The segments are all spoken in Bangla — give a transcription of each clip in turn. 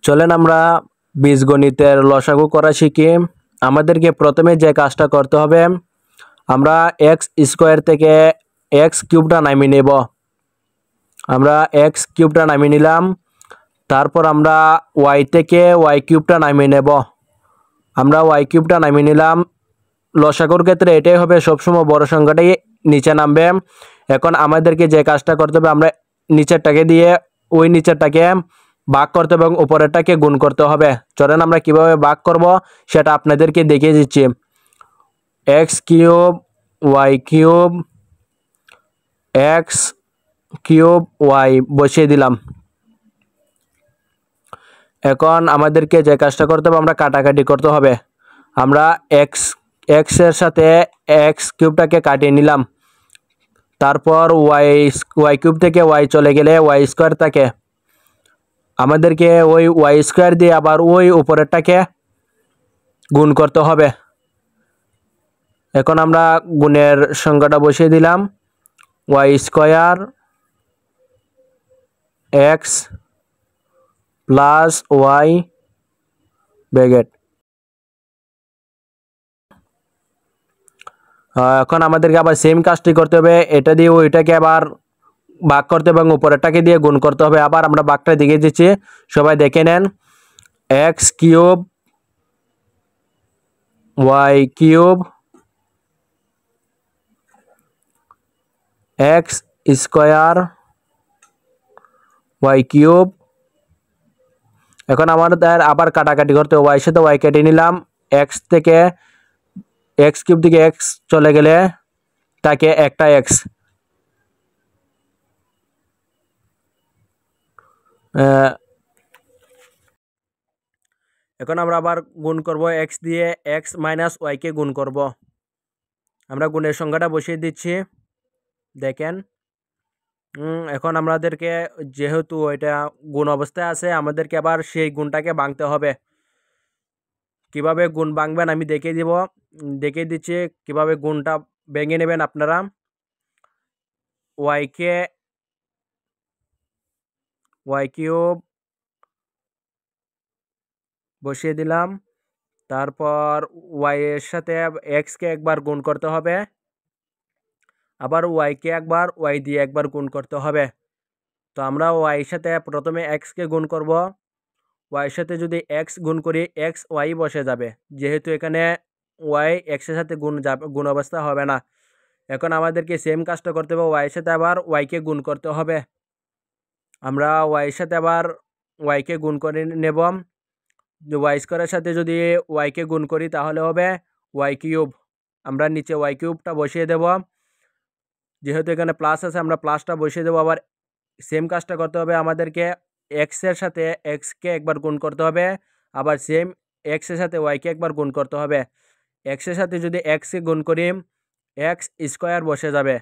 চলেন আমরা বীজগণিতের লসাগু করা শিখি। আমাদেরকে প্রথমে যে কাজটা করতে হবে, আমরা এক্স স্কোয়ার থেকে এক্স কিউবটা নামিয়ে নেব। আমরা এক্স কিউবটা নামিয়ে নিলাম, তারপর আমরা ওয়াই থেকে ওয়াই কিউবটা নামিয়ে নেব। আমরা ওয়াই কিউবটা নামিয়ে নিলাম। লসাগুর ক্ষেত্রে এটাই হবে, সবসময় বড় সংখ্যাটাই নিচে নামবে। এখন আমাদেরকে যে কাজটা করতে হবে, আমরা নিচেরটাকে দিয়ে ওই নিচেরটাকে ভাগ করতে হবে এবং উপরেরটাকে গুণ করতে হবে। চলেন আমরা কিভাবে ভাগ করব সেটা আপনাদেরকে দেখিয়ে দিচ্ছি। X cube y cube x cube y বসিয়ে দিলাম। এখন আমাদেরকে যে কাজটা করতে হবে, আমরা কাটাকাটি করতে হবে। আমরা এক্সের সাথে এক্স কিউবটাকে কাটিয়ে নিলাম, তারপর ওয়াই কিউব থেকে ওয়াই চলে গেলে ওয়াই স্কোয়ার থাকে। আমাদেরকে ওই ওয়াই স্কোয়ার দিয়ে আবার ওই উপরেরটাকে গুণ করতে হবে। এখন আমরা গুণের সংখ্যাটা বসিয়ে দিলাম, y square x plus y bracket. এখন আমাদেরকে আবার সেম কাজটি করতে হবে, এটা দিয়ে ওইটাকে আবার ভাগ করতে হবে এবং উপরেরটাকে দিয়ে গুণ করতে হবে। আবার আমরা ভাগটা দেখিয়ে দিচ্ছি, সবাই দেখে নেন। X cube y cube x square y cube. এখন আমাদের আবার কাটাকাটি করতে হবে, ওয়াই সাথে ওয়াই কেটে নিলাম, এক্স থেকে এক্স কিউব থেকে এক্স চলে গেলে তাকে একটা এক্স। এখন আমরা আবার গুণ করব, এক্স দিয়ে এক্স মাইনাস ওয়াইকে গুণ করব। আমরা গুণের সংখ্যাটা বসিয়ে দিচ্ছি, দেখেন। এখন আমাদেরকে যেহেতু এটা গুণ অবস্থায় আছে, আমাদেরকে আবার সেই গুণটাকে ভাঙতে হবে। কিভাবে গুণ ভাঙবেন আমি দেখিয়ে দিচ্ছি কিভাবে গুণটা ভেঙে নেবেন আপনারা। ওয়াই কিউব বসিয়ে দিলাম, তারপর ওয়াই এর সাথে এক্সকে একবার গুণ করতে হবে, আবার ওয়াইকে একবার ওয়াই দিয়ে একবার গুণ করতে হবে। তো আমরা ওয়াইয়ের সাথে প্রথমে এক্সকে গুণ করব। ওয়াইয়ের সাথে যদি এক্স গুণ করি, এক্স ওয়াই বসে যাবে, যেহেতু এখানে ওয়াই এক্সের সাথে গুণ অবস্থা হবে না। এখন আমাদেরকে সেম কাজটা করতে হবে, ওয়াইয়ের সাথে আবার ওয়াইকে গুণ করতে হবে। আমরা ওয়াইয়ের সাথে আবার ওয়াইকে গুণ করে নেব। ওয়াই স্কোয়ারের সাথে যদি ওয়াইকে গুণ করি তাহলে হবে ওয়াই কিউব। আমরা নিচে ওয়াই কিউবটা বসিয়ে দেব, যেহেতু এখানে প্লাস আছে আমরা প্লাসটা বসিয়ে দেবো। আবার সেম কাজটা করতে হবে, আমাদেরকে এক্সের সাথে এক্সকে একবার গুণ করতে হবে, আবার সেম এক্সের সাথে ওয়াইকে একবার গুণ করতে হবে। এক্সের সাথে যদি এক্সকে গুণ করি, এক্স স্কোয়ার বসে যাবে।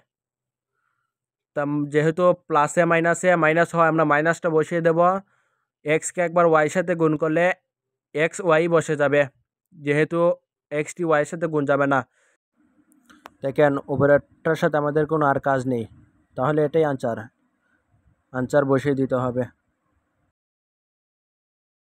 তা যেহেতু প্লাসে মাইনাসে মাইনাস হয়, আমরা মাইনাসটা বসিয়ে দেব। এক্সকে একবার ওয়াইয়ের সাথে গুণ করলে এক্স ওয়াই বসে যাবে, যেহেতু এক্সটি ওয়াইয়ের সাথে গুণ যাবে না। দেখেন উপরেরটার সাথে আমাদের কোনো আর কাজ নেই, তাহলে এটাই আনসার বসিয়ে দিতে হবে।